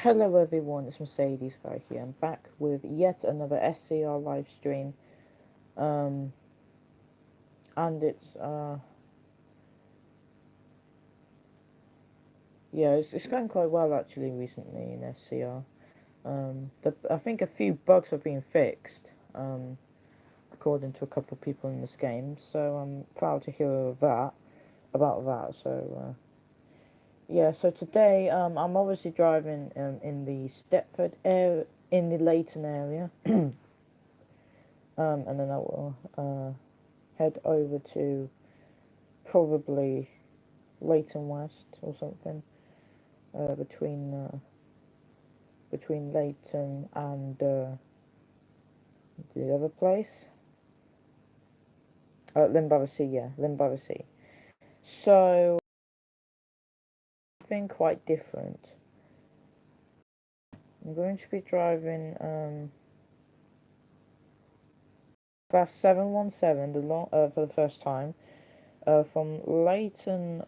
Hello everyone, it's Mercedes Guy here. I'm back with yet another SCR live stream. Um, and it's going quite well actually recently in SCR. I think a few bugs have been fixed, according to a couple of people in this game. So I'm proud to hear about that. So today I'm obviously driving in the Stepford area, in the Leighton area. And then I will head over to probably Leighton West or something, between Leighton and the other place, Limbaugh yeah, Limbaugh. So I think quite different. I'm going to be driving past 717 for the first time, from Leighton,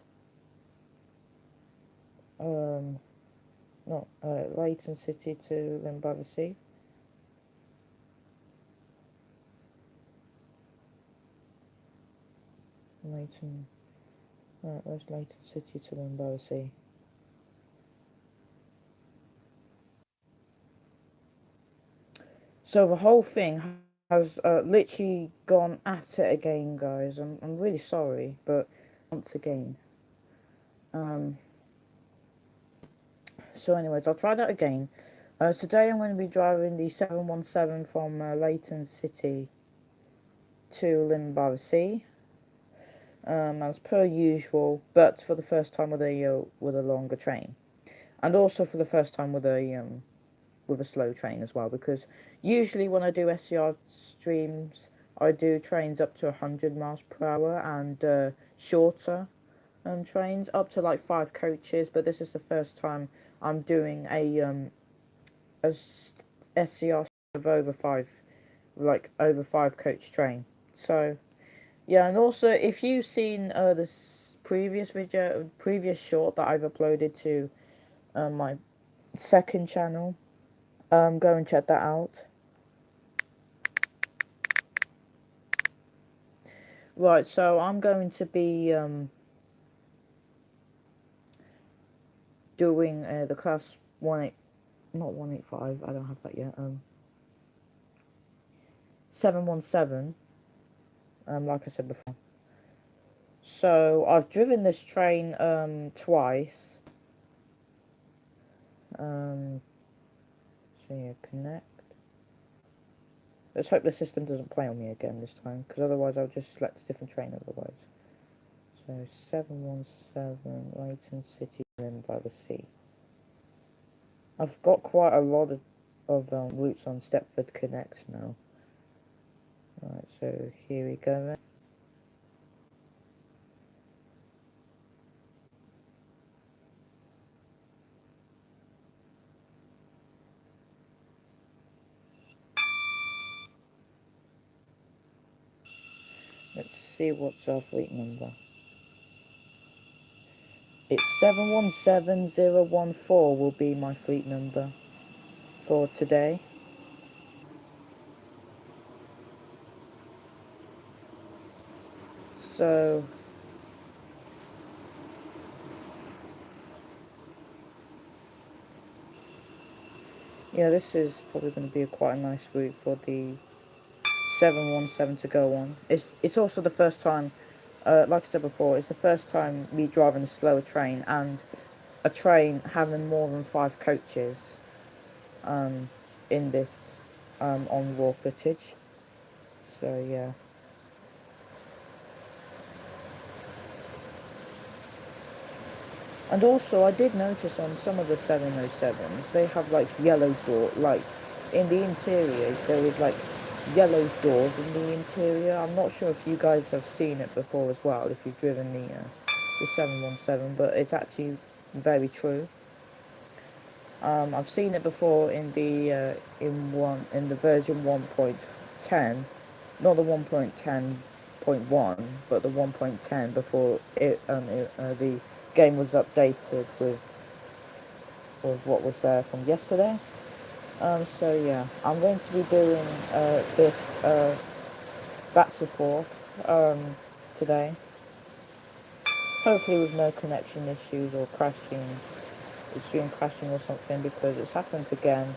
Leighton City to Limbaugh. Leighton, where's Leighton City to Limbaugh? So the whole thing has literally gone at it again, guys. I'm really sorry, but once again. Um, so anyways, I'll try that again. Today I'm going to be driving the 717 from Leighton City to Limbaugh, as per usual, but for the first time with a longer train, and also for the first time with a slow train as well, because usually when I do SCR streams I do trains up to 100 miles per hour and shorter trains up to like 5 coaches, but this is the first time I'm doing a SCR of over 5 coach train. So yeah, and also if you've seen this previous short that I've uploaded to my second channel, go and check that out. Right, so I'm going to be doing the class 185, I don't have that yet, 717, like I said before. So I've driven this train twice. So yeah, connect. Let's hope the system doesn't play on me again this time, because otherwise I'll just select a different train otherwise. So 717 Leighton City, Limbaugh. I've got quite a lot of routes on Stepford Connect now. Right, so here we go then. Let's see what's our fleet number. It's 717014 will be my fleet number for today. So yeah, this is probably going to be quite a nice route for the 717 to go on. It's also the first time, like I said before, it's the first time me driving a slower train and a train having more than 5 coaches in this on raw footage. So yeah. And also, I did notice on some of the 707s, they have like yellow door, like in the interior, there is like yellow doors in the interior. I'm not sure if you guys have seen it before as well, if you've driven the 717, but it's actually very true. I've seen it before in the in the version 1.10, not the 1.10.1, but the 1.10 before the game was updated with of what was there from yesterday. So yeah, I'm going to be doing this back to forth today. Hopefully with no connection issues or crashing, stream crashing or something, because it's happened again.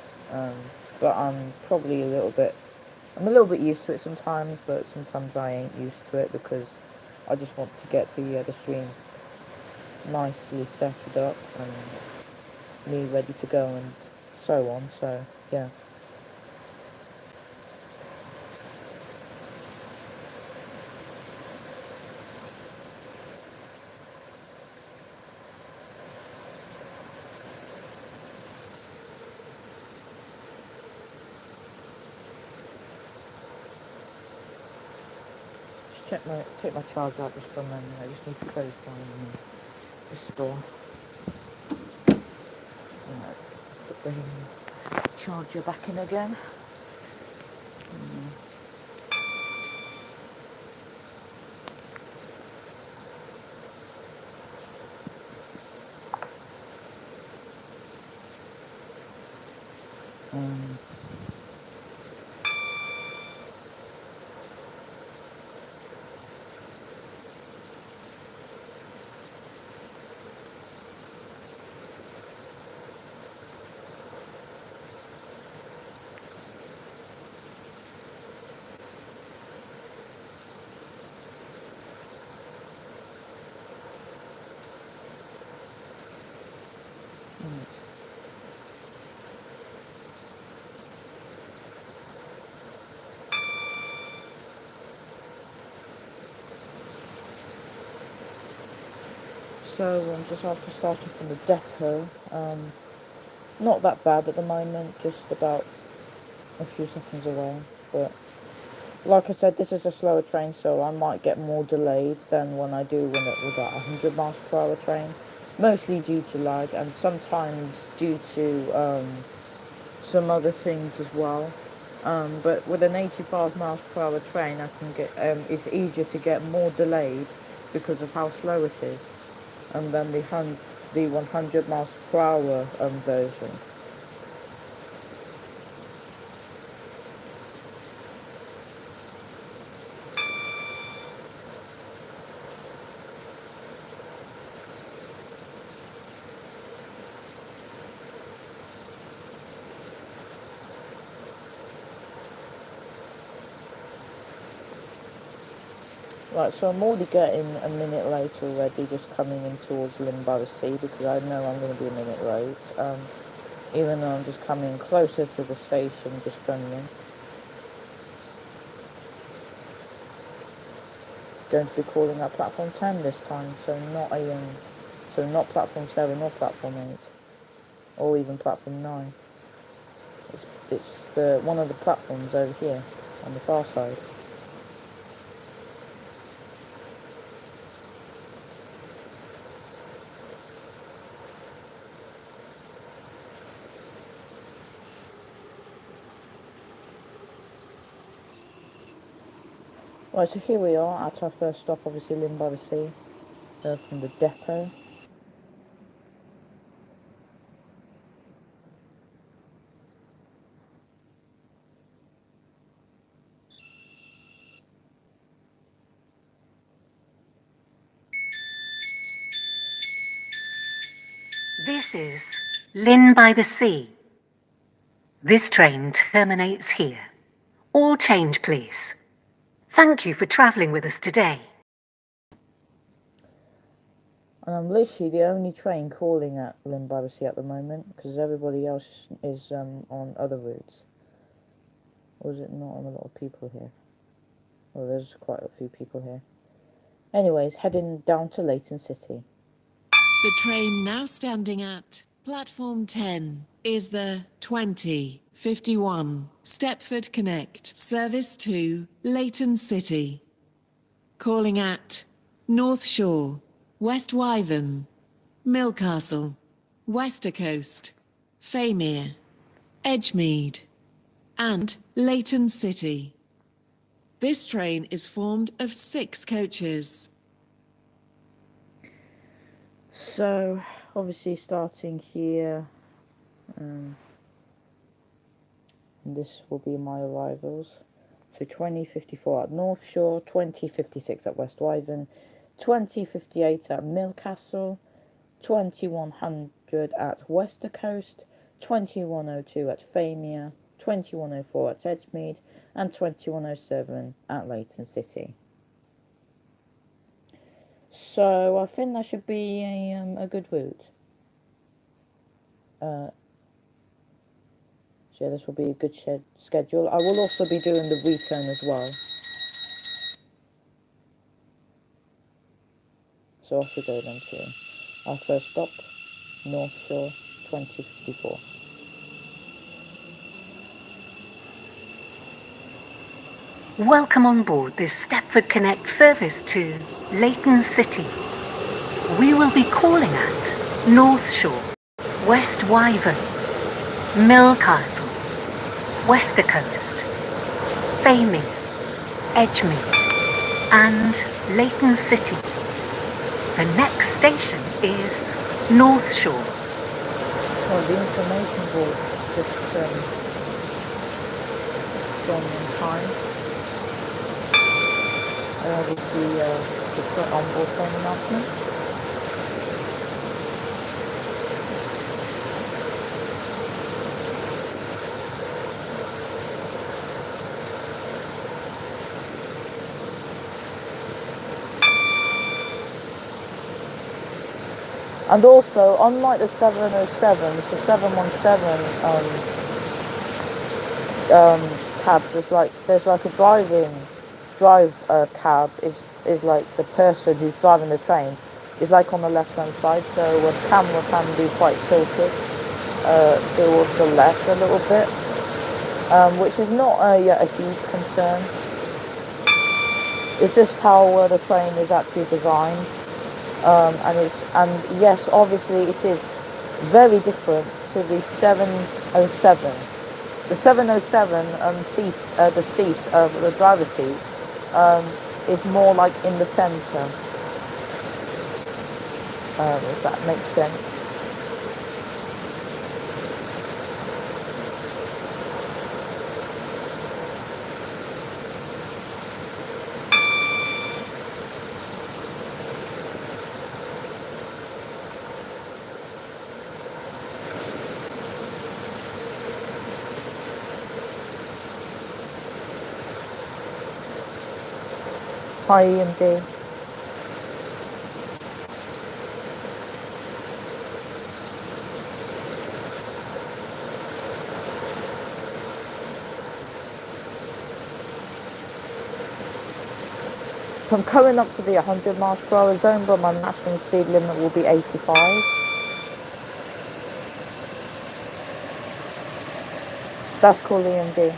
But I'm a little bit used to it sometimes, but sometimes I ain't used to it because I just want to get the stream nicely set up and me ready to go and so on. So yeah. Just take my charger out just for a moment. I just need to close down the store. Put the charger back in again. Um, So just after starting from the depot, not that bad at the moment, just about a few seconds away. But like I said, this is a slower train, so I might get more delayed than when I do when it was at 100 miles per hour train. Mostly due to lag and sometimes due to some other things as well. But with an 85 miles per hour train, I can get it's easier to get more delayed because of how slow it is, and then the 100 miles per hour version. Right, so I'm already getting a minute late already, just coming in towards Lynn by the Sea, because I know I'm going to be a minute late. Even though I'm just coming closer to the station, just coming in. Going to be calling at platform 10 this time, so not platform 7 or platform 8, or even platform 9. It's the one of the platforms over here on the far side. Right, so here we are at our first stop, obviously Lynn by the Sea, from the depot. This is Lynn by the Sea. This train terminates here. All change, please. Thank you for travelling with us today. And I'm literally the only train calling at Lynn by the Sea at the moment, because everybody else is on other routes. Or is it not on a lot of people here? Well, there's quite a few people here. Anyways, heading down to Leighton City. The train now standing at platform 10 is the 2051 Stepford Connect service to Leighton City. Calling at North Shore, West Wyvern, Milcastle, Westercoast, Faymere, Edgemead, and Leighton City. This train is formed of 6 coaches. So, obviously starting here, And this will be my arrivals. So 20:54 at North Shore, 20:56 at West Wyvern, 20:58 at Millcastle, 2100 at Wester Coast, 2102 at Famia, 2104 at Edgemead, and 2107 at Leighton City. So I think that should be a good route. So this will be a good schedule. I will also be doing the return as well. So off we go then to our first stop, North Shore, 2054. Welcome on board this Stepford Connect service to Leighton City. We will be calling at North Shore, West Wyvern, Millcastle, Wester Coast, Faming, Edgemead, and Leighton City. The next station is North Shore. Well, the information board just gone in time. Obviously, the onboard train announcement. And also, unlike the 707, the 717 cab, there's like a cab is like the person who's driving the train is like on the left hand side, so the camera can be quite tilted towards the left a little bit, which is not a huge concern. It's just how the train is actually designed. And yes, obviously it is very different to the 707. The 707 seat, the driver's seat, is more like in the centre. If that makes sense. Hi EMD. So I'm coming up to the 100 miles per hour zone, but my maximum speed limit will be 85. That's called EMD.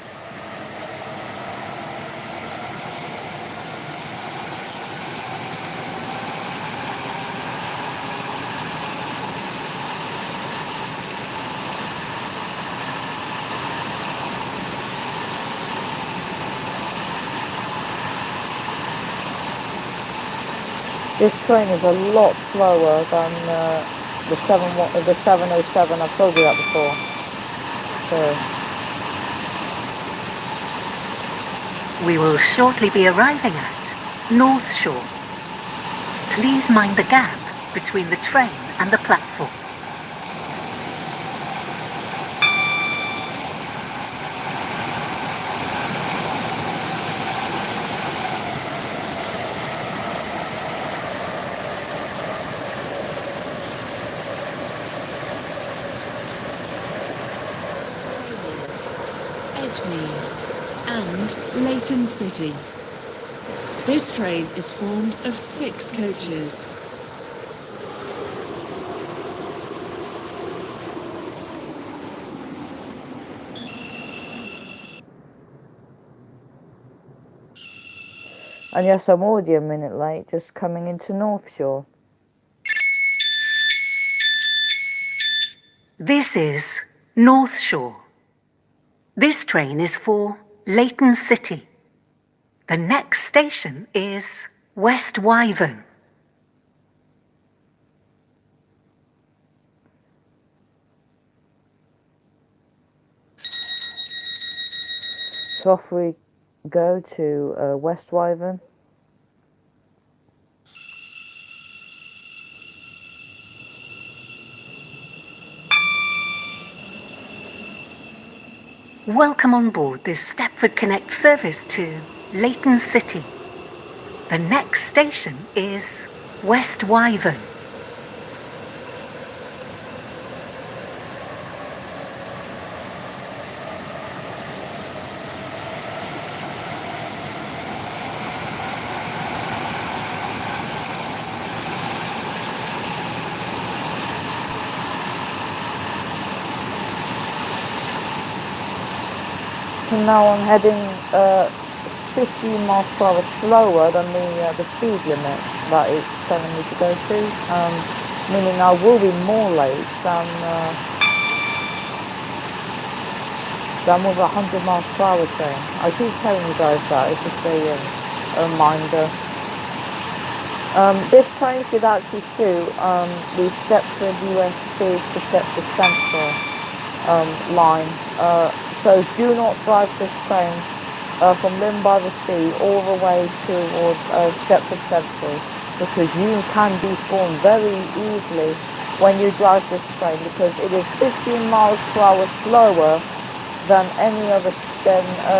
This train is a lot slower than the 707. I've told you that before. So We will shortly be arriving at North Shore. Please mind the gap between the train and the platform. Edgemead, and Leighton City. This train is formed of 6 coaches. And yes, I'm already a minute late, just coming into North Shore. This is North Shore. This train is for Leighton City. The next station is West Wyvern. So off we go to West Wyvern. Welcome on board this Stepford Connect service to Leighton City. The next station is West Wyvern. So now I'm heading 15 miles per hour slower than the speed limit that it's telling me to go to, meaning I will be more late than with a 100 miles per hour train. I keep telling you guys that, it's just a reminder. This train should actually suit the Stepford USC to Stepford Central line. So do not drive this train from Lynn by the Sea all the way towards Stepford Central, because you can be spawned very easily when you drive this train, because it is 15 miles per hour slower than any other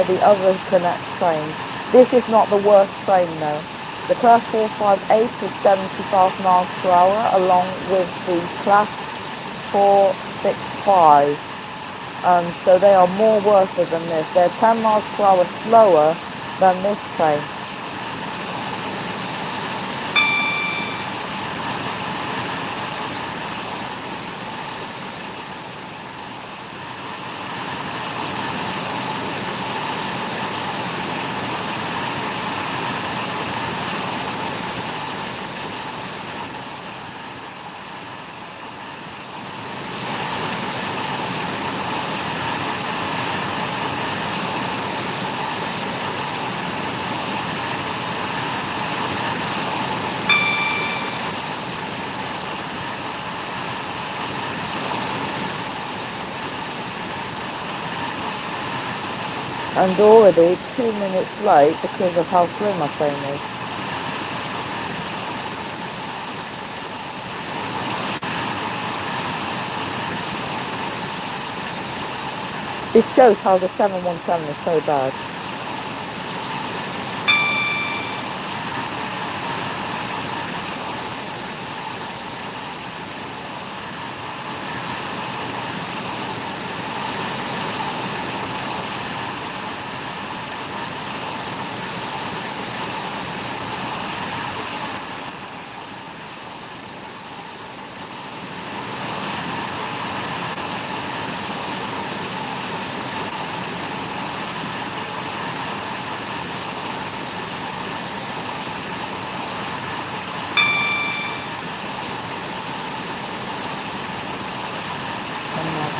the other Connect trains. This is not the worst train though. The Class 458 is 75 miles per hour, along with the Class 465. So they are more worse than this. They're 10 miles per hour slower than this train. And already 2 minutes late because of how slow my train is. This shows how the 717 is so bad.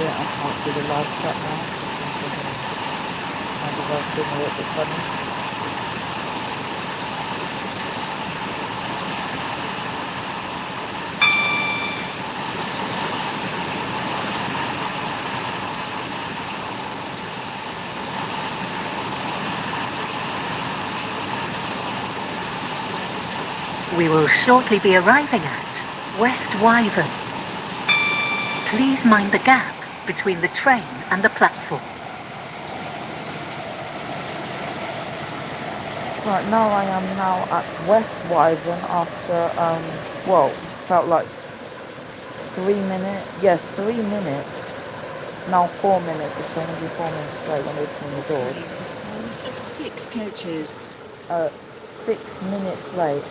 I can't see the live chat now. My device being a little bit funny. We will shortly be arriving at West Wyvern. Please mind the gap between the train and the platform. Right, now I am now at West Wyvern after, well, felt like 3 minutes. Yes, 3 minutes. Now 4 minutes. It's going to be 4 minutes late when opening the This doors. train is formed of 6 coaches. 6 minutes late.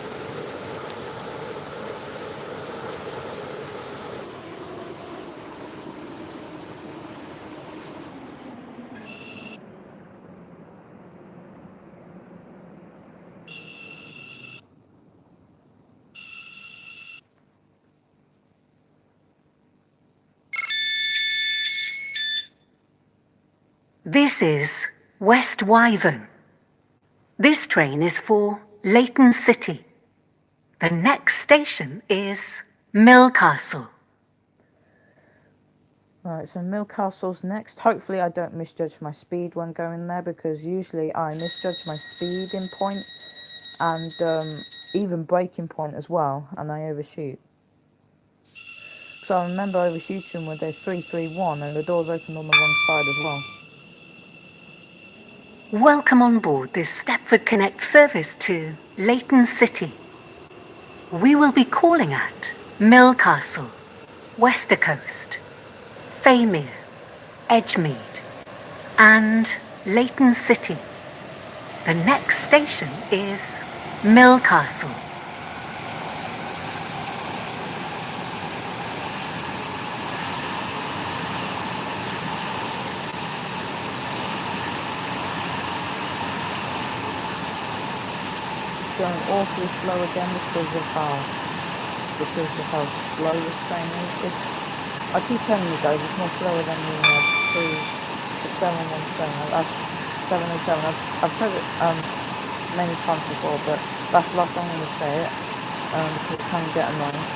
This is West Wyvern. This train is for Leighton City. The next station is Millcastle. Right, so Millcastle's next. Hopefully I don't misjudge my speed when going there, because usually I misjudge my speed in point and even braking point as well, and I overshoot. So I remember overshooting with a 331 and the doors opened on the wrong side as well. Welcome on board this Stepford Connect service to Leighton City. We will be calling at Millcastle, Westercoast, Faymere, Edgemead, and Leighton City. The next station is Millcastle. Going awfully slow again because of how slow this train is. I keep telling you guys, it's more slower than the 717. 707. I've said it many times before, but that's the last time I'm going to say it, because it can get annoying.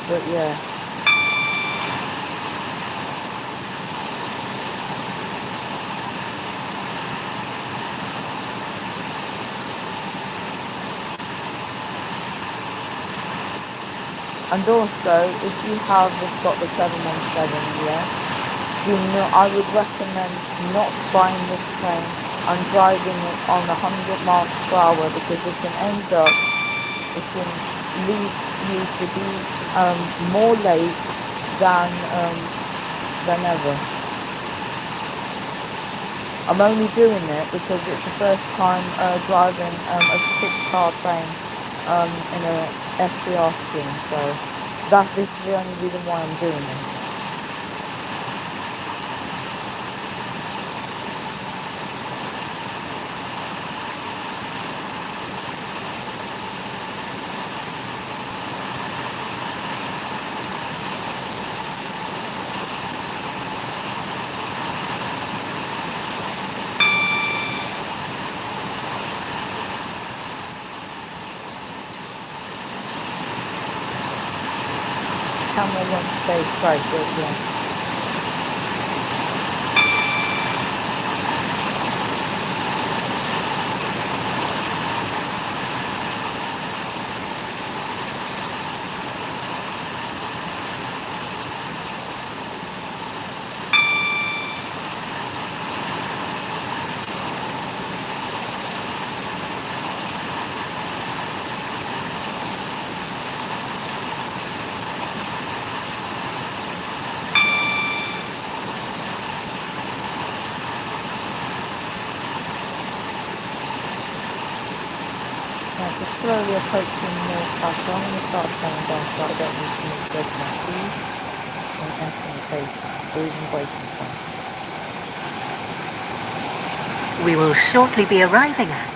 But yeah. And also, if you have got the 717, yeah, I would recommend not buying this train and driving it on 100 miles per hour, because it can lead you to be more late than ever. I'm only doing it because it's the first time driving a 6-car train in a SCR scheme, so this is the only reason why I'm doing it. Camera won't stay straight, but yeah. Right, we're slowly approaching Millcastle. I'm going to start slowing down so I don't need to misjudge my speed when entering the station or even braking point. We will shortly be arriving at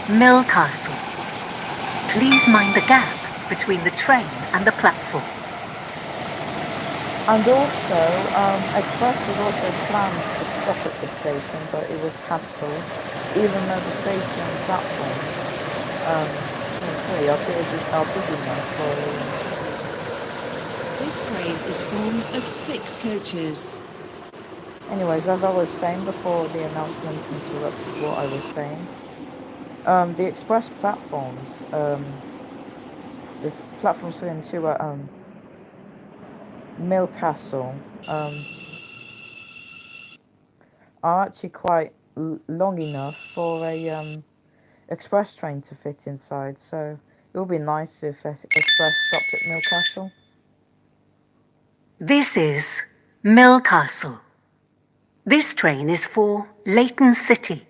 Millcastle. Please mind the gap between the train and the platform. And also, Express was also planned to stop at this station, but it was cancelled, even though the station platform is free. I'll give you one for Leighton City. This train is formed of 6 coaches. Anyways, as I was saying before the announcement interrupted what I was saying, the express platforms, the platforms 3 and 2 at Millcastle, are actually quite long enough for a express train to fit inside, so it would be nice if express stopped at Millcastle. This is Millcastle. This train is for Leighton City.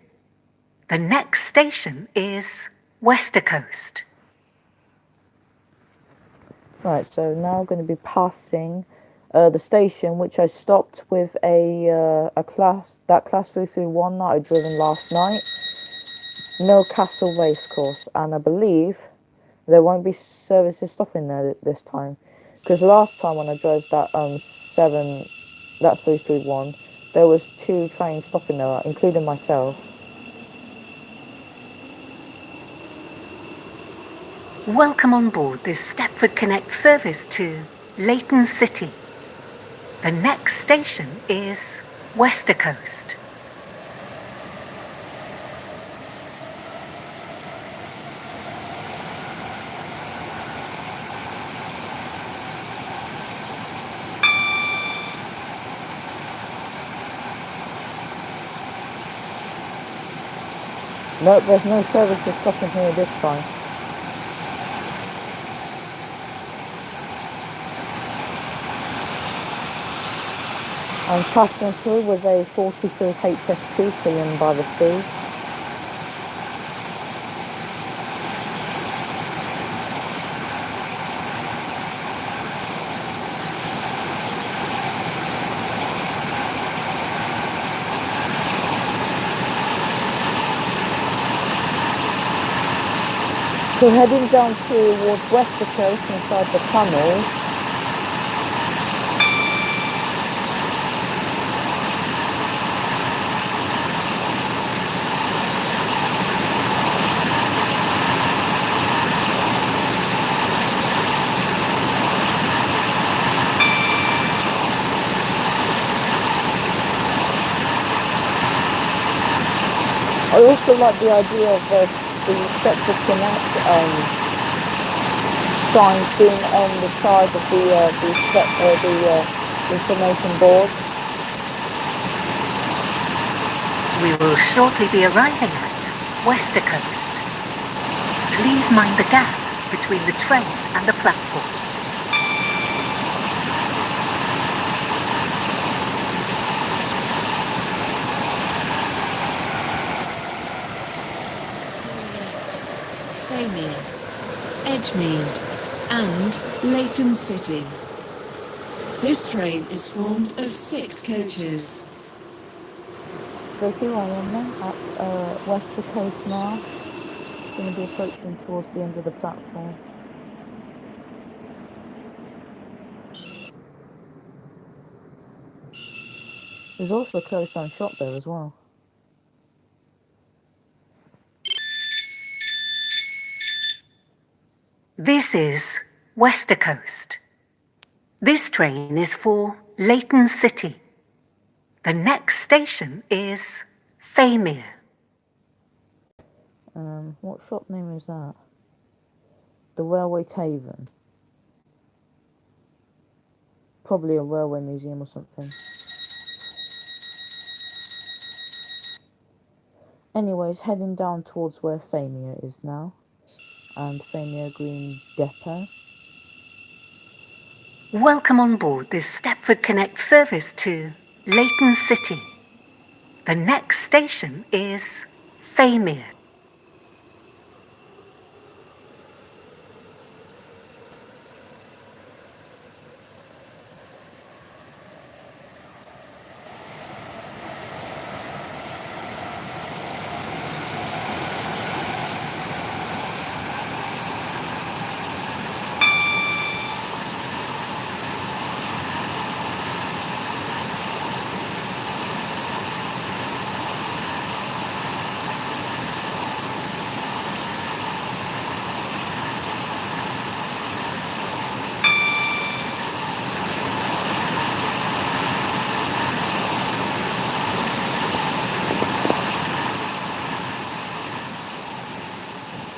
The next station is Westercoast. Right, so now I'm going to be passing the station, which I stopped with class 331 that I'd driven last night, Millcastle Racecourse, and I believe there won't be services stopping there this time, because last time when I drove that 331, there was 2 trains stopping there, including myself. Welcome on board this Stepford Connect service to Leighton City. The next station is Westercoast. Nope, there's no services stopping here this time. I'm passing through with a 42 HS2 filling by the sea. So heading down towards Westercoast inside the tunnel. I also like the idea of the Stepford Connect signs being on the side of the information board. We will shortly be arriving at Westercoast. Please mind the gap between the train and the platform. Famia, Edgemead and Leighton City. This train is formed of 6 coaches. So here I am then at Westercoast now. Going to be approaching towards the end of the platform. There's also a closed down shop there as well. This is Westercoast. This train is for Leighton City. The next station is Famia. What shop name is that? The Railway Taven. Probably a railway museum or something. Anyways, heading down towards where Famia is now. And Famia Green Depot. Welcome on board this Stepford Connect service to Leighton City. The next station is Famia.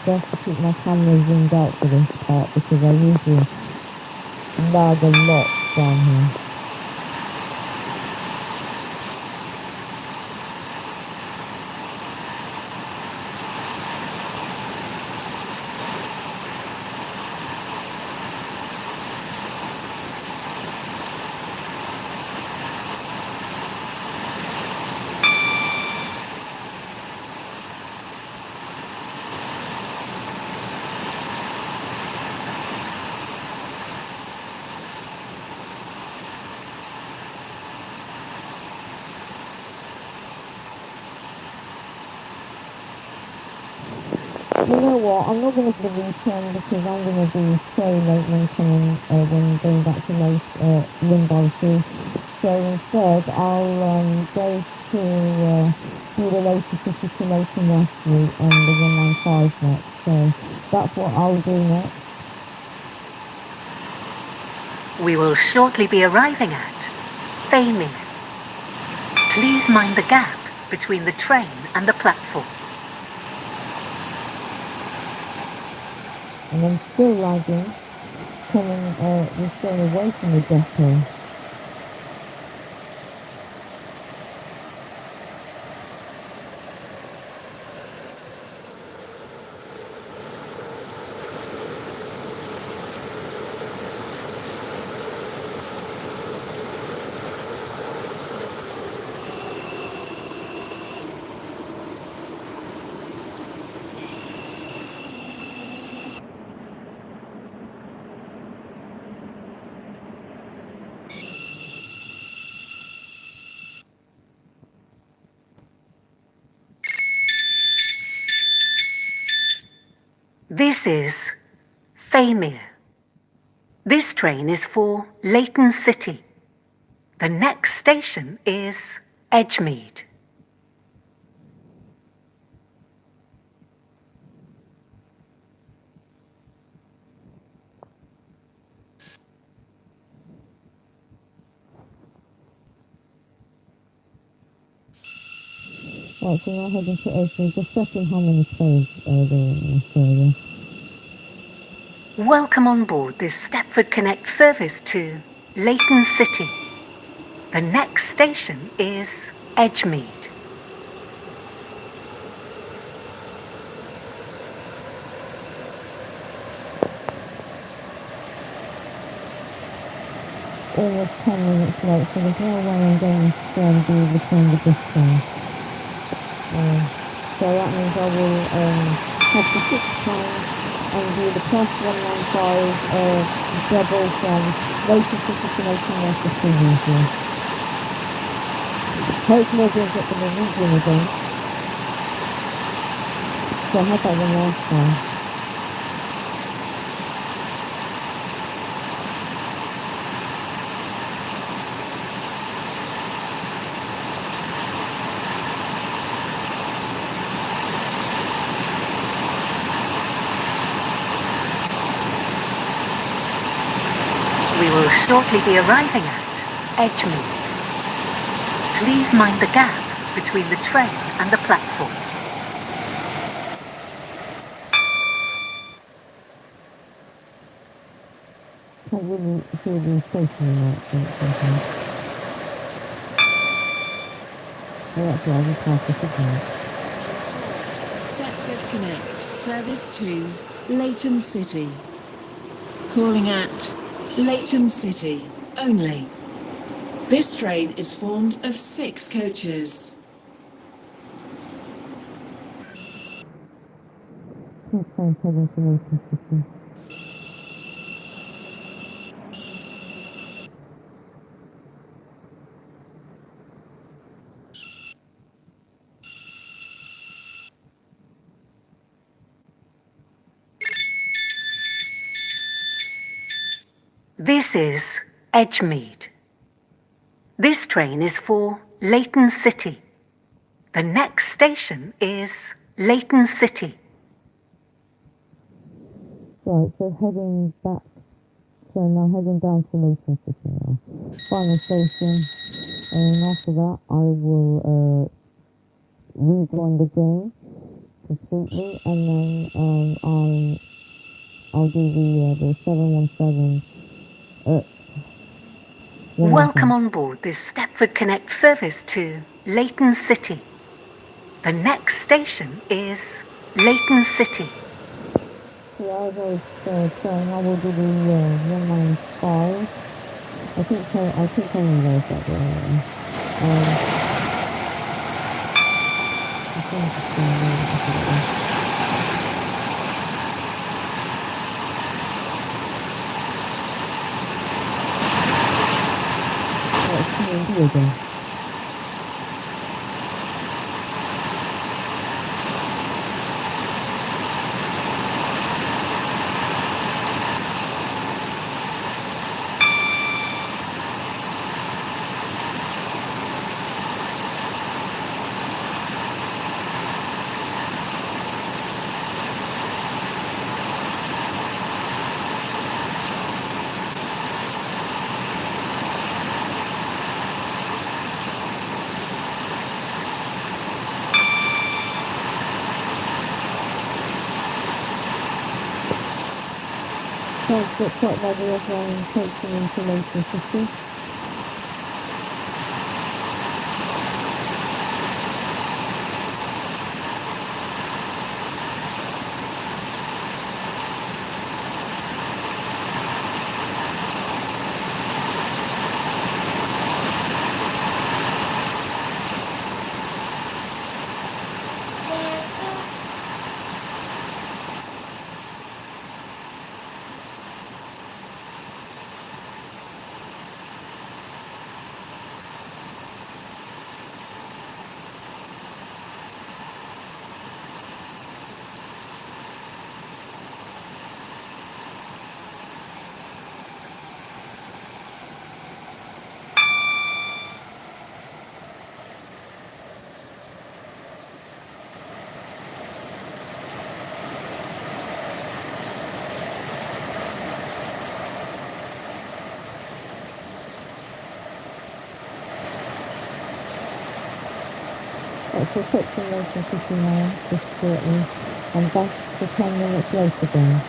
Best to keep my camera zoomed out for this part because I usually lag a lot down here. You know what, I'm not going to do the weekend because I'm going to be so late when coming, when going back to Lynn. So instead, I'll go to do the Leighton City to Leighton West route on the 195 next. So that's what I'll do next. We will shortly be arriving at Famir. Please mind the gap between the train and the platform. And I'm still lagging, we're still away from the depot. This is Famir. This train is for Leighton City. The next station is Edgemead. Right, so now heading to Edgemead, just checking how many trains there are in this area. Welcome on board this Stepford Connect service to Leighton City. The next station is Edgemead. Almost 10 minutes late, so there's no way I'm going to do the train with this train. So that means I will have the 6 trains and do the plus 115 double from Leighton City to Leighton West as usual. Hopefully I don't get the Norwegian again. So I had that one last time. We will shortly be arriving at Edgemead. Please mind the gap between the train and the platform. I really feel the station sometimes. Oh, that's right, I just passed the signal. Stepford Connect, service to Leighton City. Calling at Leighton City only. This train is formed of 6 coaches. Two trains heading to Leighton City. This is Edgemead. This train is for Leighton City. The next station is Leighton City. Right, so heading back, so now heading down to Leighton City now. Final station, and after that I will rejoin the game completely, and then I'll do the 717. Welcome on board this Stepford Connect service to Leighton City. The next station is Leighton City. Yeah, I was saying I will do the 195. I think I realised that already. I think it's going to again. transport quite by the offline takes them into Leighton City. It's a section Leighton City now, just shortly. I'm back for 10 minutes late again.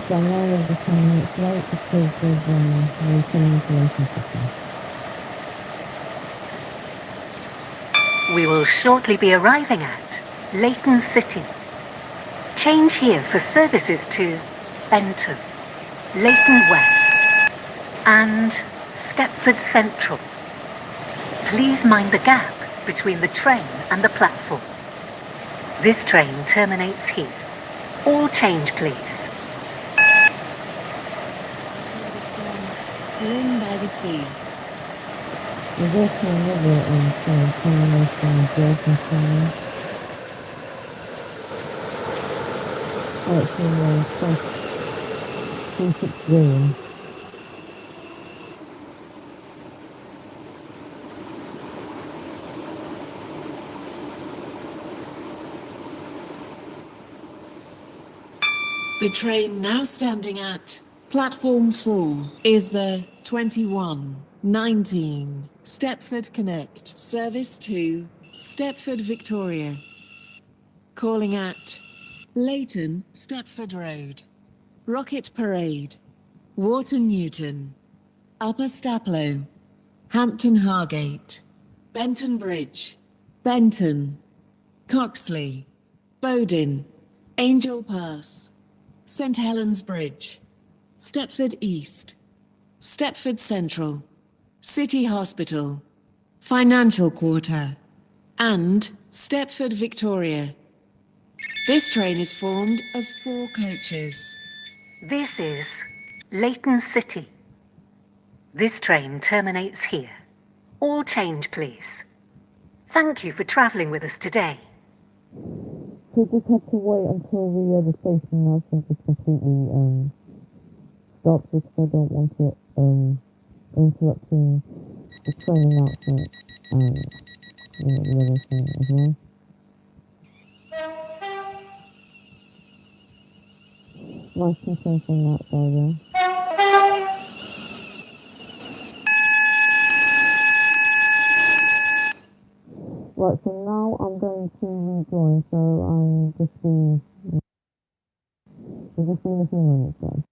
So I'm now over 10 minutes late because of returning to Leighton City. We will shortly be arriving at Leighton City. Change here for services to Benton, Leighton West, and Stepford Central. Please mind the gap between the train and the platform. This train terminates here. All change, please. It's the service from Lynn by the Sea. There's also another termination of Leighton City. Oh, it's in Cross 260. The train now standing at platform 4 is the 2119 Stepford Connect service to Stepford Victoria. Calling at Leighton Stepford Road, Rocket Parade, Wharton Newton, Upper Staplow, Hampton Hargate, Benton Bridge, Benton, Coxley, Bowdin, Angel Pass, St Helens Bridge, Stepford East, Stepford Central, City Hospital, Financial Quarter, and Stepford Victoria. This train is formed of 4 coaches. This is Leighton City. This train terminates here. All change, please. Thank you for travelling with us today. So just have to wait until the station now is completely stopped because I don't want it interrupting the train announcement and the other thing as well. Nice and safe on that side there. Right, so now I'm going to rejoin, so I'll just be in a few minutes, guys.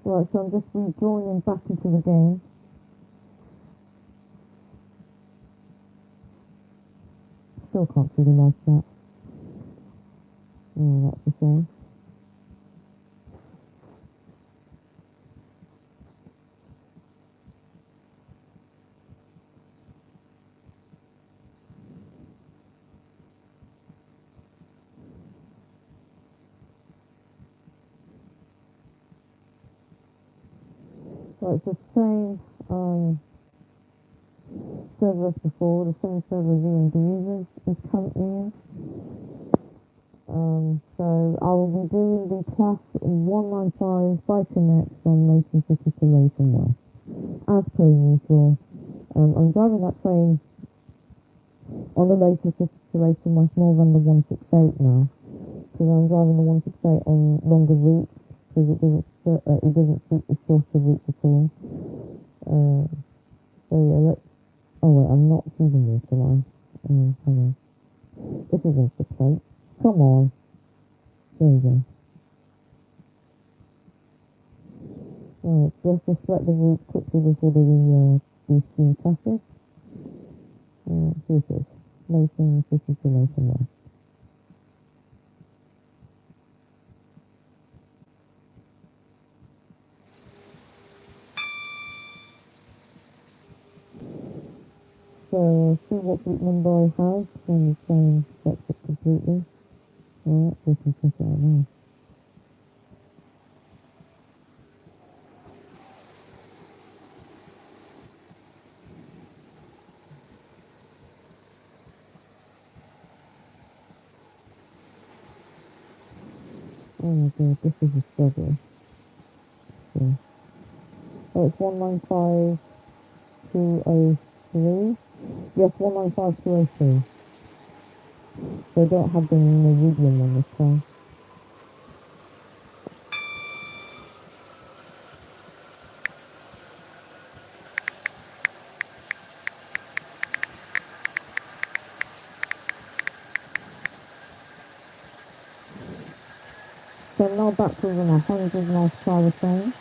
Right, so I'm just rejoining back into the game. Still can't see the live chat. Oh, that's a shame. So it's the same server as before, the same server VMD users is currently in. So I will be doing the class 195 by Connect from Leighton City to Leighton West. As per usual, I'm driving that train on the Leighton City to Leighton West more than the 168 now, because I'm driving the 168 on longer routes, because it doesn't suit the shorter routes at all. So yeah, oh wait, I'm not choosing this, am I? Hang on. This isn't the plate. Come on. There you go. Alright, so let's just select the route quickly before the screen crashes. Here it is. Leighton City to Leighton West. So, see what route number I have when the train sets it completely. Alright, we can check it out now. Oh my god, this is a struggle. Yeah. Oh, it's 195203. Yes, 195203. So I don't have the Norwegian one this time. So now back to the 100 miles per hour train.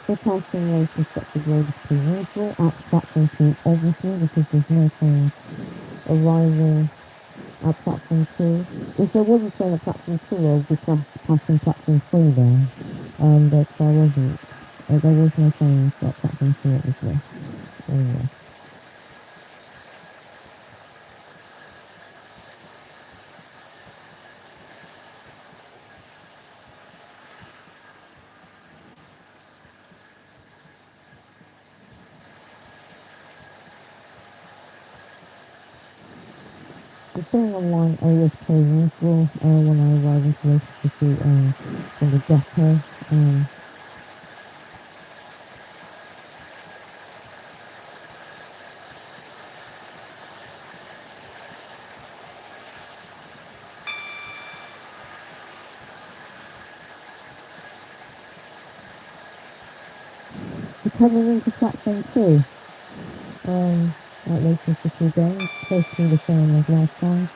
The passing rate is set to road to neutral at platform 2, obviously, because there's no train arriving at platform 2. If there was a train at platform 2, I would be passing platform 3 there. But there wasn't. There was no train at platform 2, obviously. Anyway. The thing online always per usual when I arrive into Leicester City from the depot. Coming into platform 2, at Leighton City again, basically the same as last time.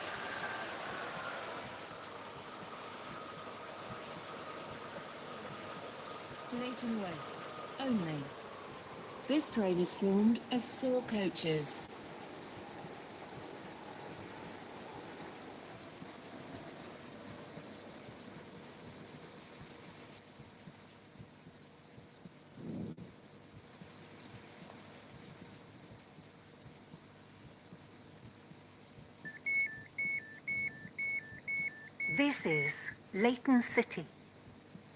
Leighton West, only. This train is formed of 4 coaches. This is Leighton City.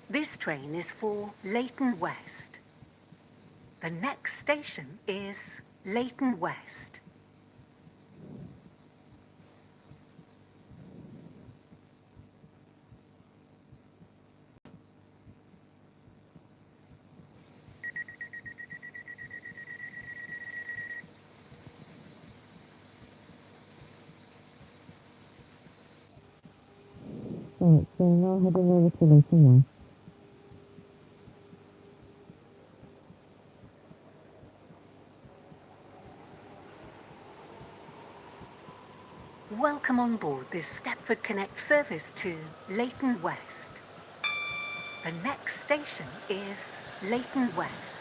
This train is for Leighton West. The next station is Leighton West. Right, so now heading over to Leighton West. Welcome on board this Stepford Connect service to Leighton West. The next station is Leighton West.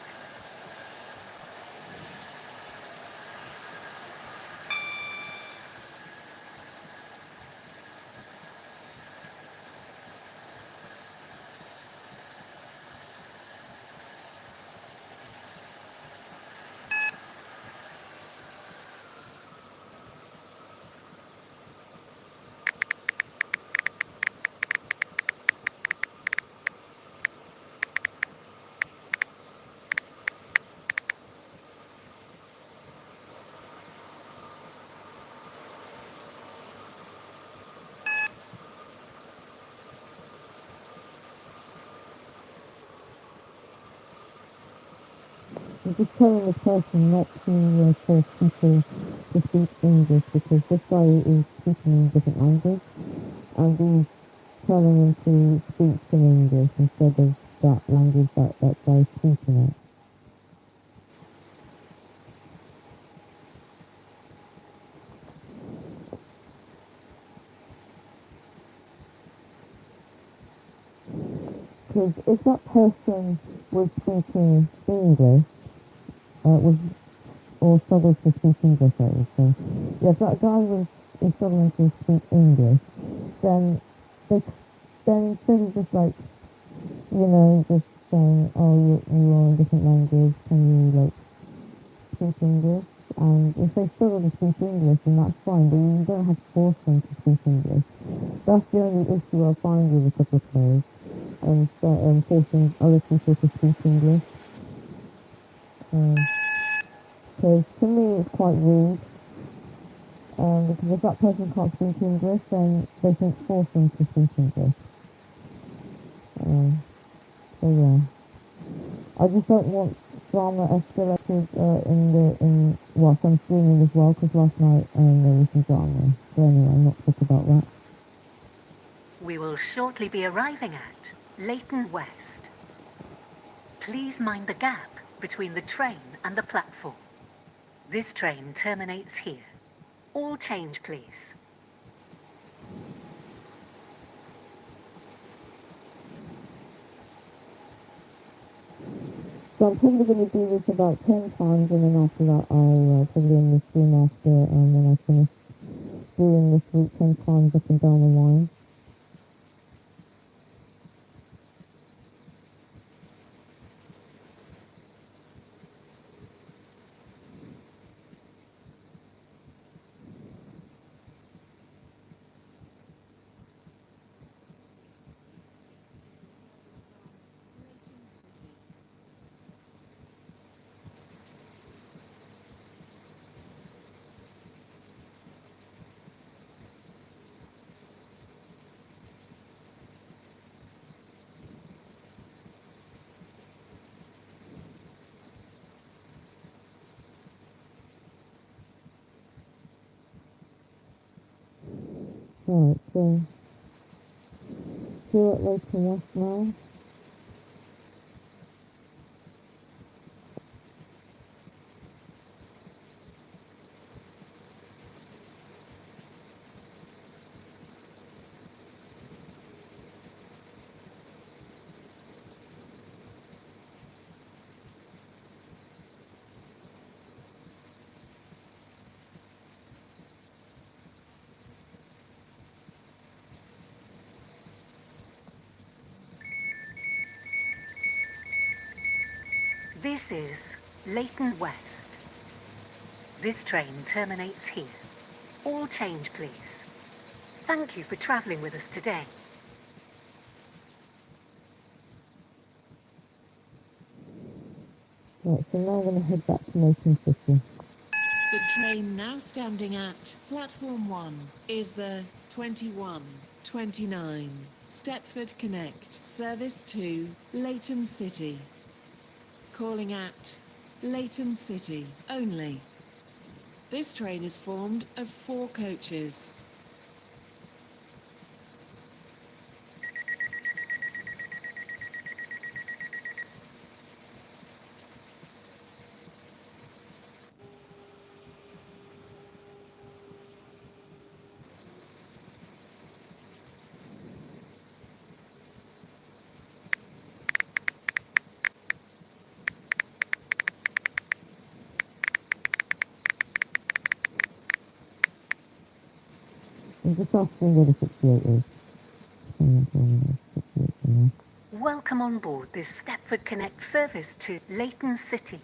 I'm just telling the person not to force people to speak English because this guy is speaking in a different language and he's telling them to speak in English instead of that language that guy's speaking it. Because if that person was speaking English, was or struggled to speak English, I would say. Yeah, if that guy was struggling to speak English, then they, then instead of just like, just saying, oh, you are in a different language, can you like speak English? And if they struggle to speak English, then that's fine, but you don't have to force them to speak English. That's the only issue I find with a couple of players, and forcing other people to speak English. Because to me it's quite rude, because if that person can't speak English, then they shouldn't force them to speak English. So yeah, I just don't want drama escalated whilst I'm streaming as well, because last night there was some drama. So anyway, I'm not talk about that. We will shortly be arriving at Leighton West. Please mind the gap between the train and the platform. This train terminates here. All change, please. So I'm probably going to do this about 10 times, and then after that I'll probably end the stream after when I finish doing this route 10 times up and down the line. Right, so here at Leighton West now. This is Leighton West. This train terminates here. All change, please. Thank you for travelling with us today. Right, so now I'm going to head back to Leighton City. The train now standing at platform 1 is the 2129 Stepford Connect service to Leighton City. Calling at Leighton City only. This train is formed of 4 coaches. I'm just asking where the 68 is. Welcome on board this Stepford Connect service to Leighton City.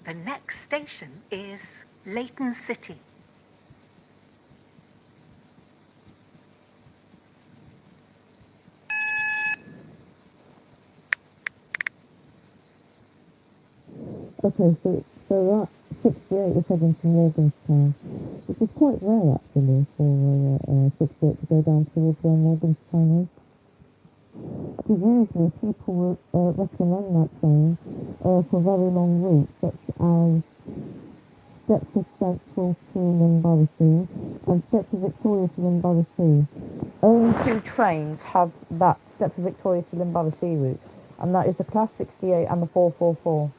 The next station is Leighton City. Okay, so that 68 is heading to Morganstown, which is quite rare actually for 68 to go down towards where Morganstown is. Because usually people recommend that train for very long routes, such as Stepford Central to Lynn Sea and Stepford Victoria to Lynn Sea. Only two trains have that Stepford Victoria to Lynn Sea route, and that is the Class 68 and the 444.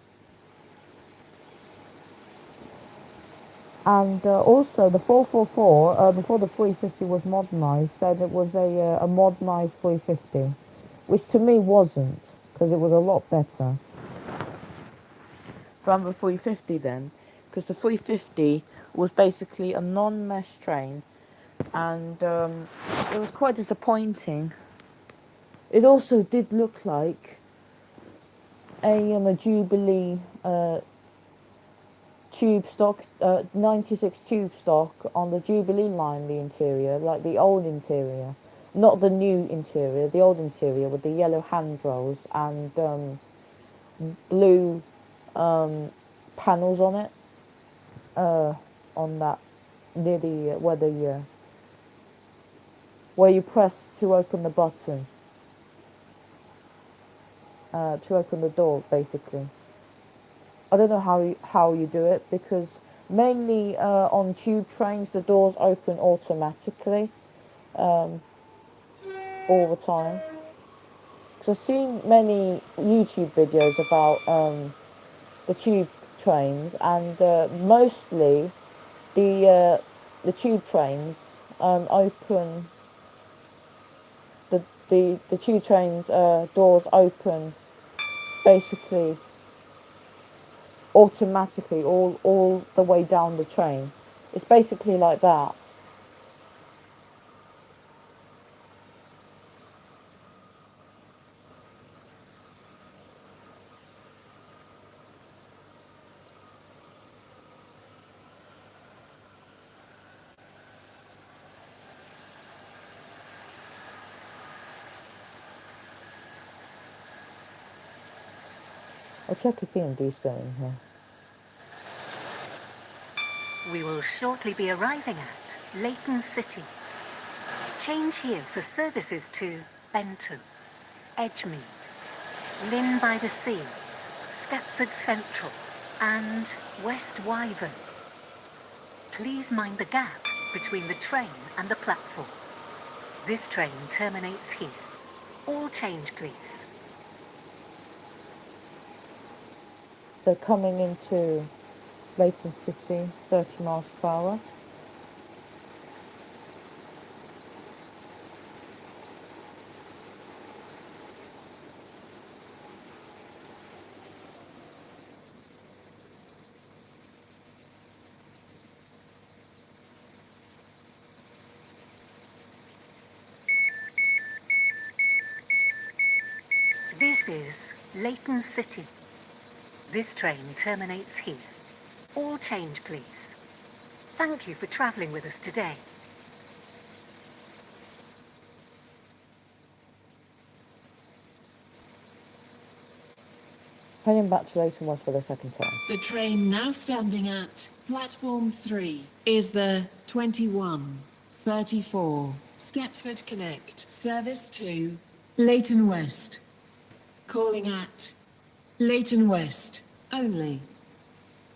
And also the 444, before the 350 was modernised, said it was a modernised 350, which to me wasn't, because it was a lot better than the 350 then, because the 350 was basically a non-mesh train, and it was quite disappointing. It also did look like a Jubilee tube stock, 96 tube stock on the Jubilee line, the interior, like the old interior. Not the new interior, the old interior with the yellow handrails and blue panels on it. On that, near the where you press to open the button, to open the door, basically. I don't know how you do it, because mainly on tube trains the doors open automatically all the time. Because I've seen many YouTube videos about the tube trains, and mostly the tube trains open the tube trains doors open basically automatically all the way down the train. It's basically like that. I'll check if P&D's going here. We will shortly be arriving at Leighton City. Change here for services to Benton, Edgemead, Lynn by the Sea, Stepford Central and West Wyvern. Please mind the gap between the train and the platform. This train terminates here. All change, please. So coming into Leighton City, 30 miles per hour. This is Leighton City. This train terminates here. All change, please. Thank you for travelling with us today. Heading back to Leighton West for the second time. The train now standing at platform 3 is the 2134 Stepford Connect service to Leighton West. Calling at Leighton West only.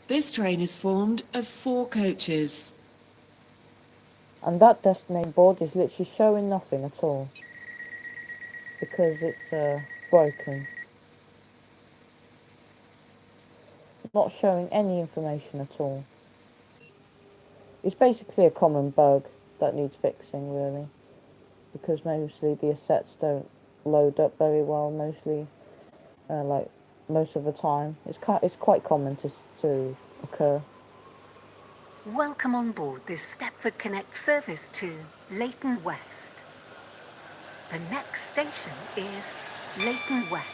This train is formed of 4 coaches. And that destination board is literally showing nothing at all, because it's broken. Not showing any information at all. It's basically a common bug that needs fixing, really, because mostly the assets don't load up very well, mostly, like most of the time. It's quite common to occur. Welcome on board this Stepford Connect service to Leighton West. The next station is Leighton West.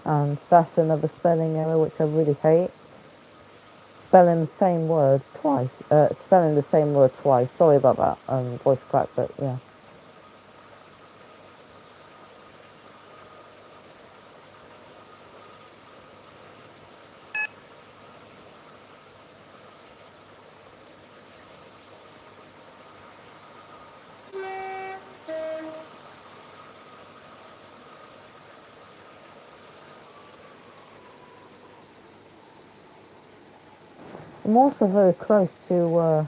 And that's another spelling error which I really hate. Spelling the same word twice. Sorry about that, voice crack, but yeah. I'm also very close to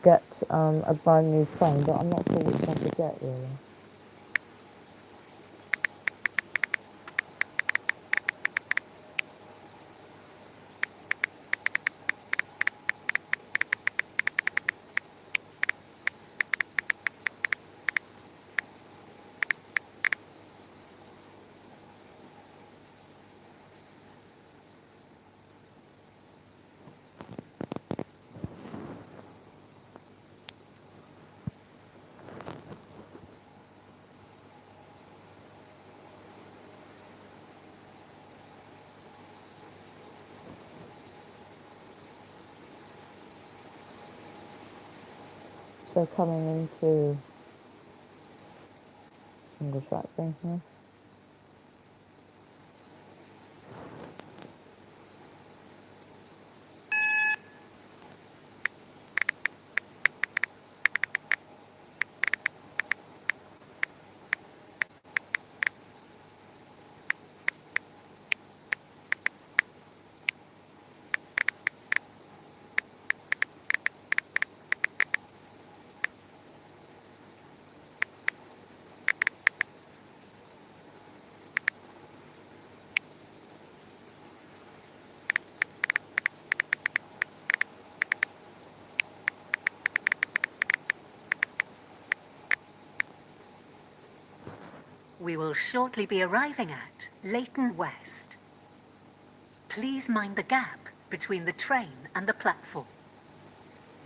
get a brand new train, but I'm not sure which one to get really. So coming into single track thing here. We will shortly be arriving at Leighton West. Please mind the gap between the train and the platform.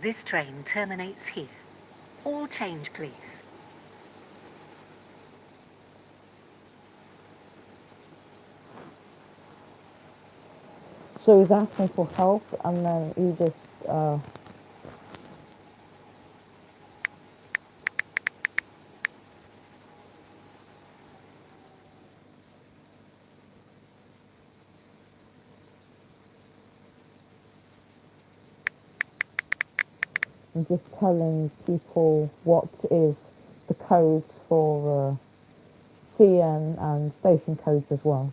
This train terminates here. All change, please. So he's asking for help, and then he just telling people what is the codes for CN and station codes as well.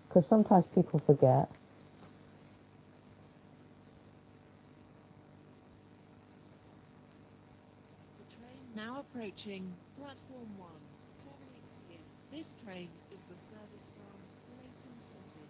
Because sometimes people forget. The train now approaching platform 1 terminates here. This train is the service from Leighton City.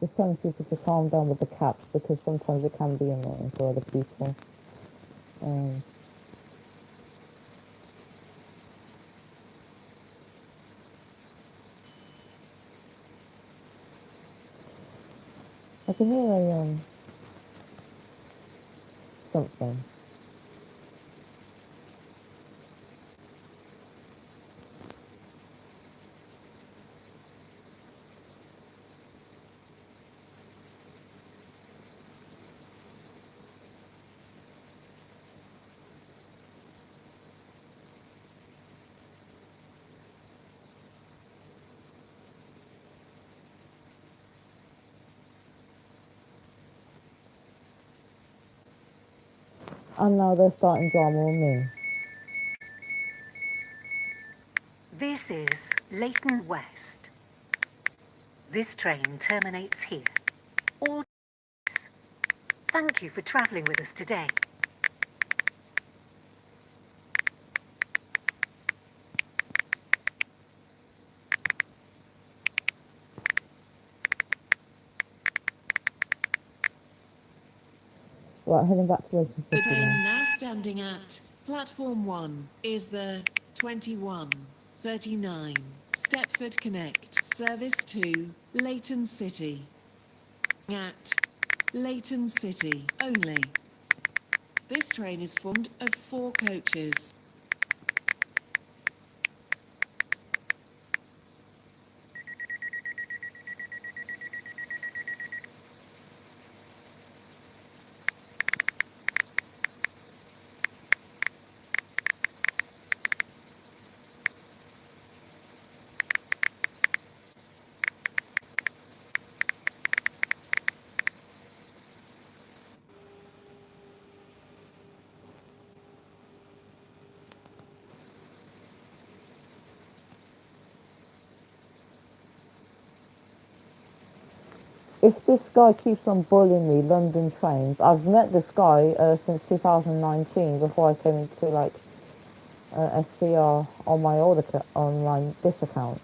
Just telling people to calm down with the caps, because sometimes it can be annoying for other people. I can hear something. And now they're starting drama on me. This is Leighton West. This train terminates here. All change. Thank you for travelling with us today. Right, heading back to Leighton The City train now. now standing at platform 1 is the 2139 Stepford Connect service to Leighton City. At Leighton City only. This train is formed of 4 coaches. If this guy keeps on bullying me, London trains, I've met this guy since 2019 before I came into like SCR on my this account.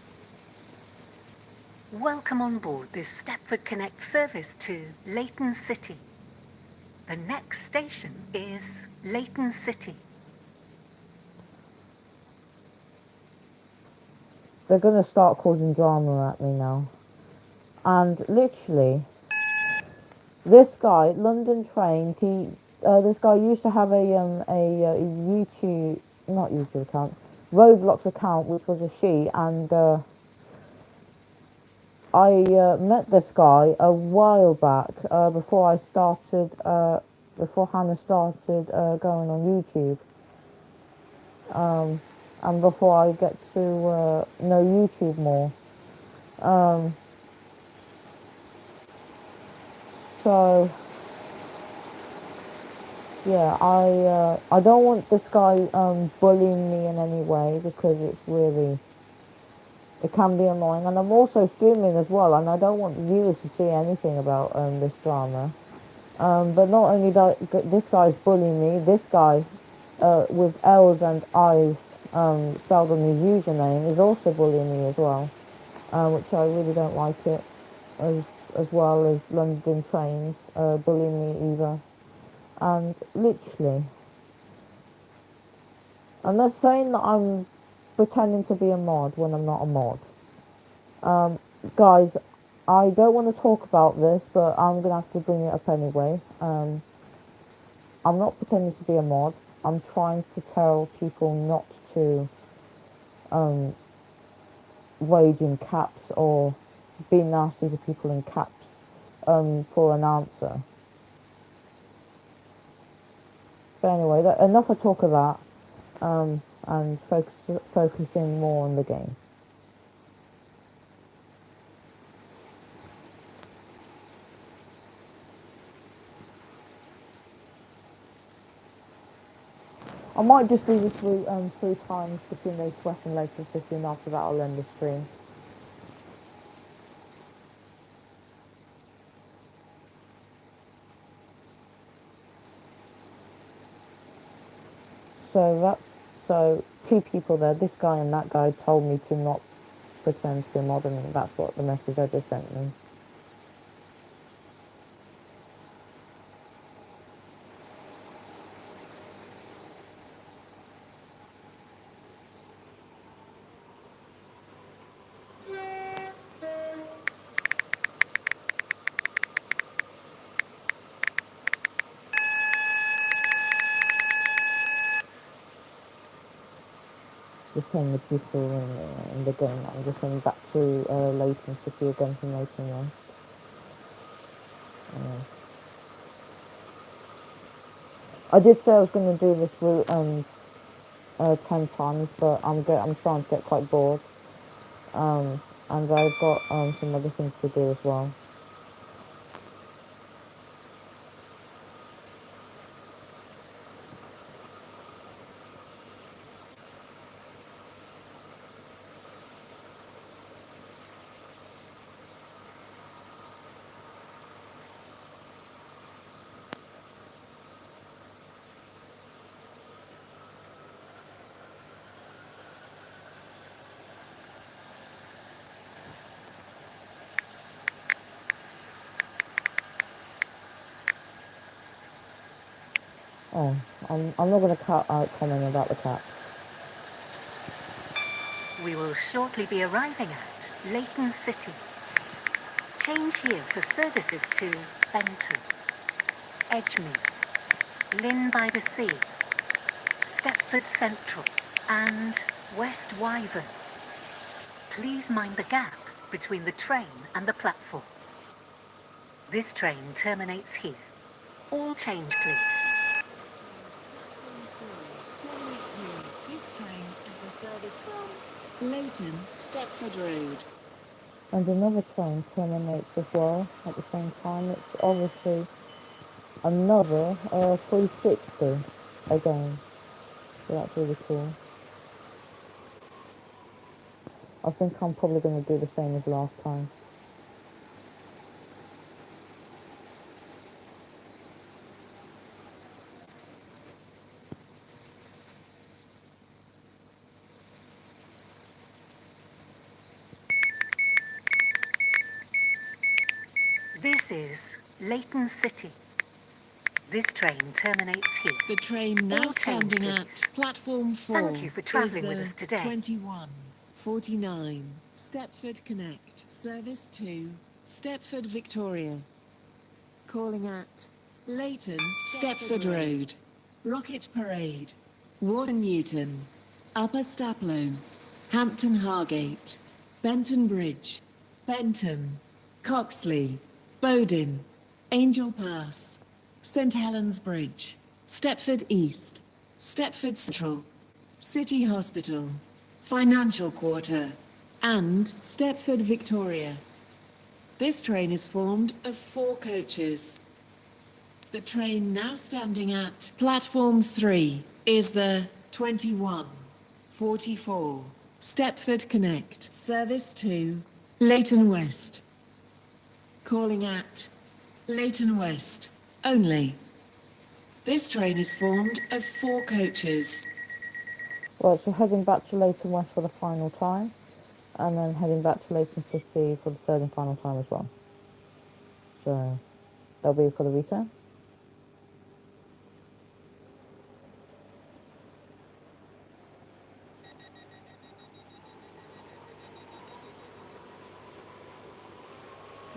Welcome on board this Stepford Connect service to Leighton City. The next station is Leighton City. They're gonna start causing drama at me now. And literally, this guy, London Trains, this guy used to have a YouTube, not YouTube account, Roblox account, which was a she, and I met this guy a while back before before Hannah started going on YouTube, and before I get to know YouTube more. So yeah, I don't want this guy bullying me in any way because it can be annoying, and I'm also streaming as well, and I don't want viewers to see anything about this drama. But not only that, this guy's bullying me. This guy with L's and I's spelled on his username is also bullying me as well, which I really don't like it. As well as London Trains bullying me either. And literally, and they're saying that I'm pretending to be a mod when I'm not a mod. Guys, I don't want to talk about this, but I'm gonna have to bring it up anyway. I'm not pretending to be a mod. I'm trying to tell people not to rage in caps or be nasty to people in caps for an answer. But anyway, enough of talk of that, and focusing more on the game. I might just do this route 3 times between those West and Leighton City, and after that I'll end the stream. So 2 people there, this guy and that guy, told me to not pretend to be modern, and that's what the message I just sent me. Just playing the pistol in the game. I'm just going back to Leighton City again from Leighton West. I did say I was going to do this route 10 times, but I'm starting to get quite bored. And I've got some other things to do as well. Oh, I'm not going to cut out comment about the cat. We will shortly be arriving at Leighton City. Change here for services to Benton, Edgemead, Lynn by the Sea, Stepford Central, and West Wyvern. Please mind the gap between the train and the platform. This train terminates here. All change, please. Terminates here. This train is the service from Leighton, Stepford Road. And another train terminates as well at the same time. It's obviously another 360 again. So that's really cool. I think I'm probably going to do the same as last time. This is Leighton City. This train terminates here. The train now All standing change, at platform 4 Thank you for is travelling with the us today. 2149 Stepford Connect service to Stepford Victoria. Calling at Leighton, Stepford Road, Rocket Parade, Warden Newton, Upper Staplow, Hampton Hargate, Benton Bridge, Benton, Coxley, Bowden, Angel Pass, St Helens Bridge, Stepford East, Stepford Central, City Hospital, Financial Quarter, and Stepford Victoria. This train is formed of 4 coaches. The train now standing at platform 3 is the 2144 Stepford Connect service to Leighton West. Calling at Leighton West only. This train is formed of 4 coaches. Right, so heading back to Leighton West for the final time, and then heading back to Leighton City for the third and final time as well. So that'll be for the return.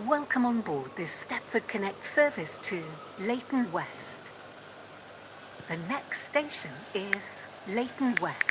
Welcome on board this Stepford Connect service to Leighton West. The next station is Leighton West.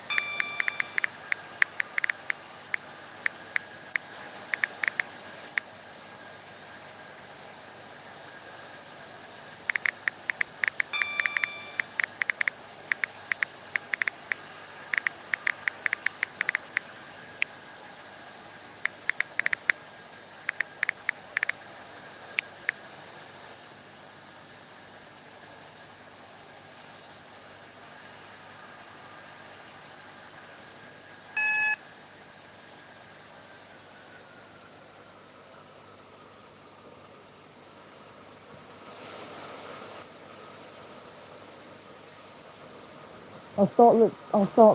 I'll start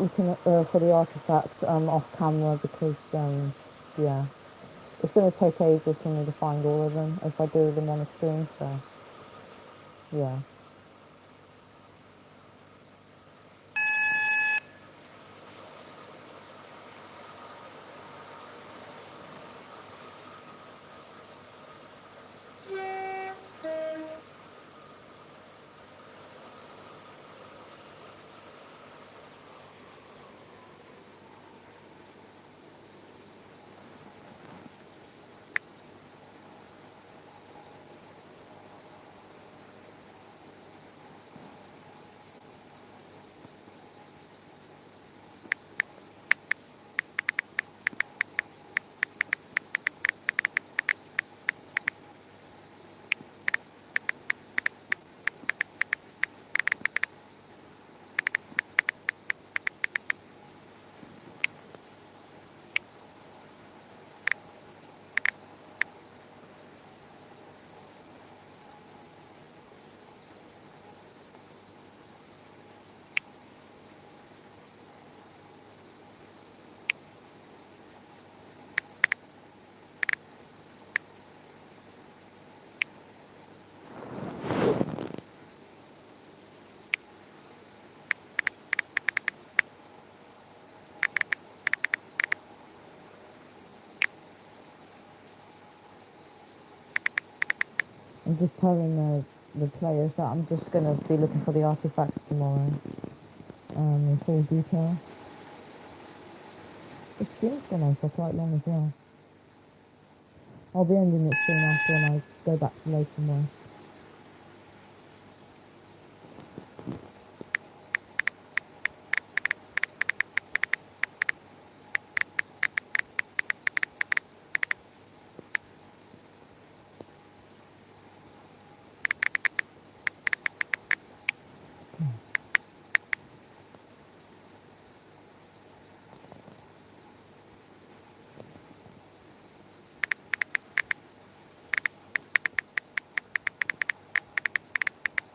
looking at, for the artifacts off camera because yeah, it's going to take ages for me to find all of them if I do them on the screen. So yeah. I'm just telling the players that I'm just going to be looking for the artifacts tomorrow in full detail. The stream's gone on for quite long as well. I'll be ending it soon after when I go back to Leighton West.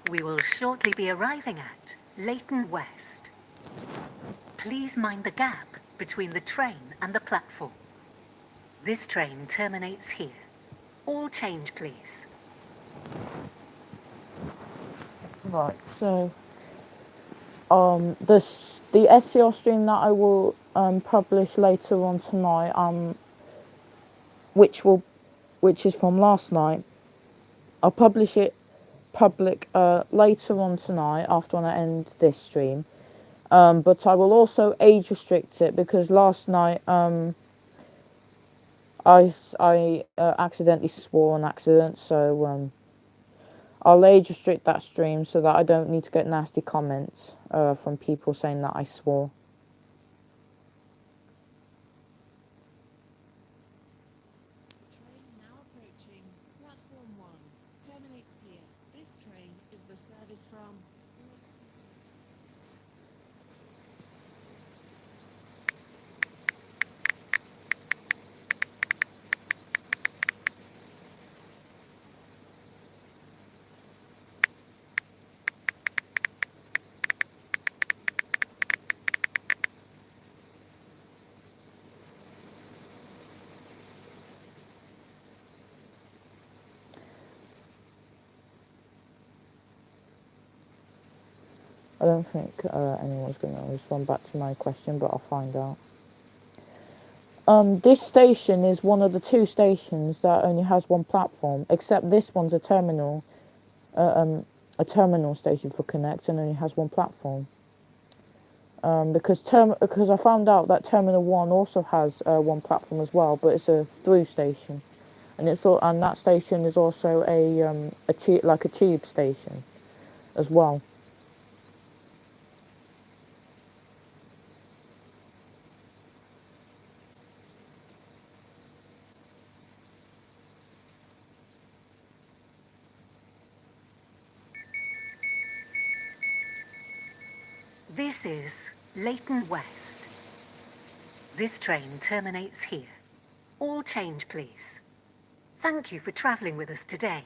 We will shortly be arriving at Leighton West. Please mind the gap between the train and the platform. This train terminates here. All change, please. Right, so the SCR stream that I will publish later on tonight, which is from last night. I'll publish it public later on tonight after when I end this stream. But I will also age restrict it because last night I accidentally swore on accident, so I'll age restrict that stream so that I don't need to get nasty comments from people saying that I swore. Train now approaching platform 1. Terminates here. This train is the service from Leighton City. I don't think anyone's going to respond back to my question, but I'll find out. This station is one of the two stations that only has one platform, except this one's a terminal station for Connect and only has one platform. Because I found out that Terminal 1 also has one platform as well, but it's a through station, and that station is also a tube station as well. This is Leighton West. This train terminates here. All change, please. Thank you for travelling with us today.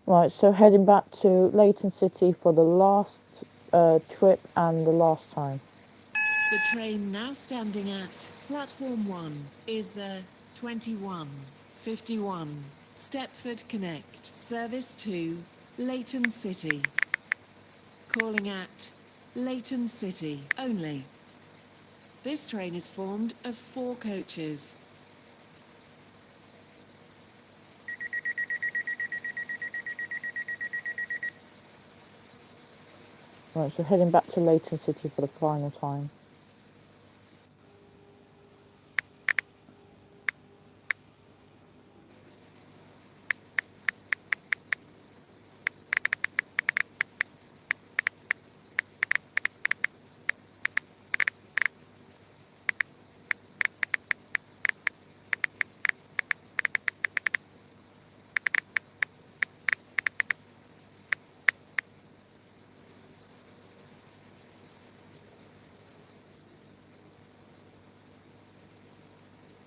Right, so heading back to Leighton City for the last trip and the last time. The train now standing at platform 1 is the 2151 Stepford Connect service to Leighton City. Calling at Leighton City only. This train is formed of 4 coaches. Right, so heading back to Leighton City for the final time.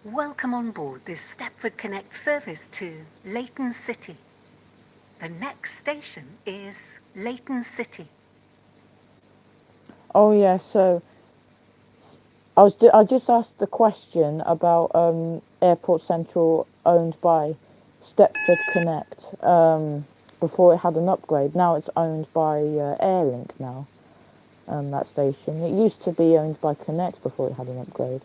Welcome on board this Stepford Connect service to Leighton City. The next station is Leighton City. Oh yeah, so I just asked the question about Airport Central owned by Stepford Connect before it had an upgrade. Now it's owned by Airlink now. That station. It used to be owned by Connect before it had an upgrade.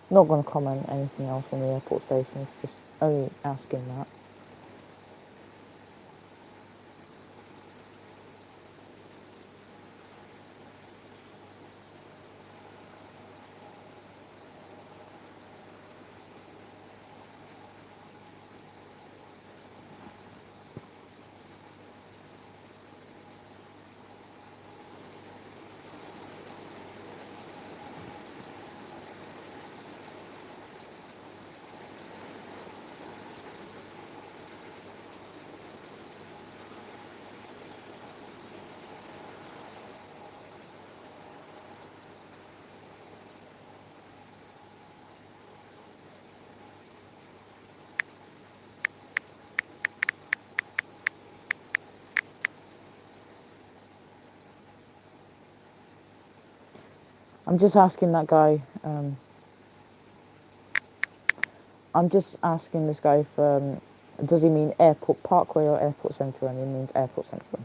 Not going to comment anything else on the airport stations, just only asking that. I'm just asking that guy, I'm just asking this guy if, does he mean airport parkway or airport central? And he means airport central.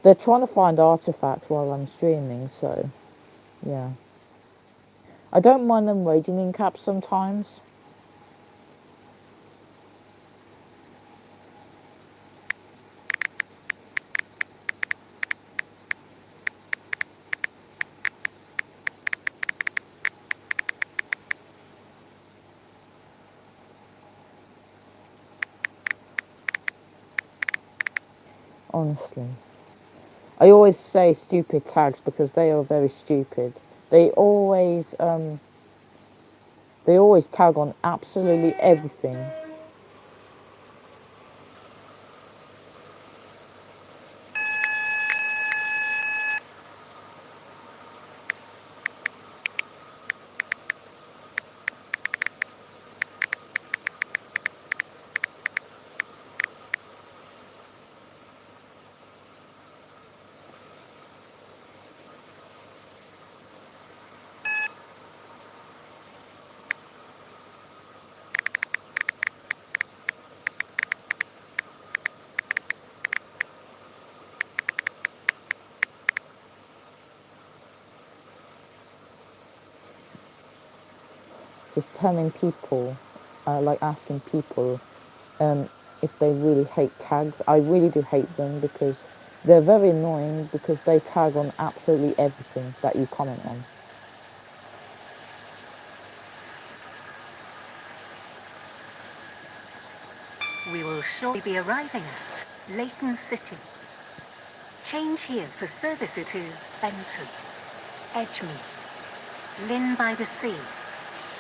They're trying to find artifacts while I'm streaming, so, yeah. I don't mind them raging in caps sometimes. Honestly. I always say stupid tags because they are very stupid. They always tag on absolutely everything. Just telling people, like asking people if they really hate tags. I really do hate them because they're very annoying because they tag on absolutely everything that you comment on. We will shortly be arriving at Leighton City. Change here for services to Benton, Edgemead, Lynn by the Sea,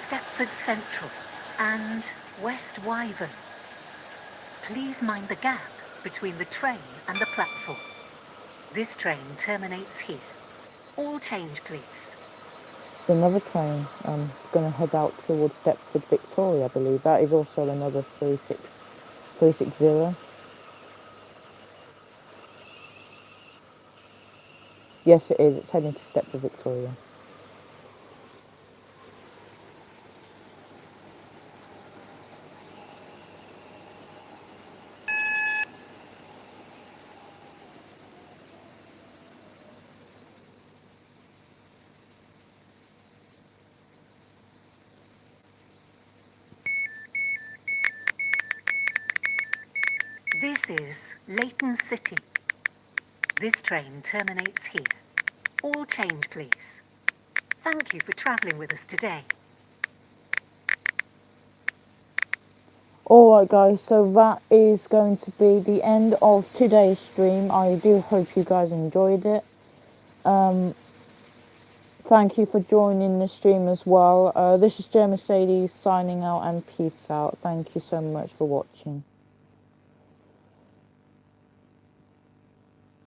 Stepford Central and West Wyvern. Please mind the gap between the train and the platforms. This train terminates here. All change, please. Another train going to head out towards Stepford Victoria, I believe. That is also another 360. Yes, it is. It's heading to Stepford Victoria. This is Leighton City. This train terminates here. All change, please. Thank you for travelling with us today. Alright guys, so that is going to be the end of today's stream. I do hope you guys enjoyed it. Thank you for joining the stream as well. This is Joe Mercedes signing out and peace out. Thank you so much for watching.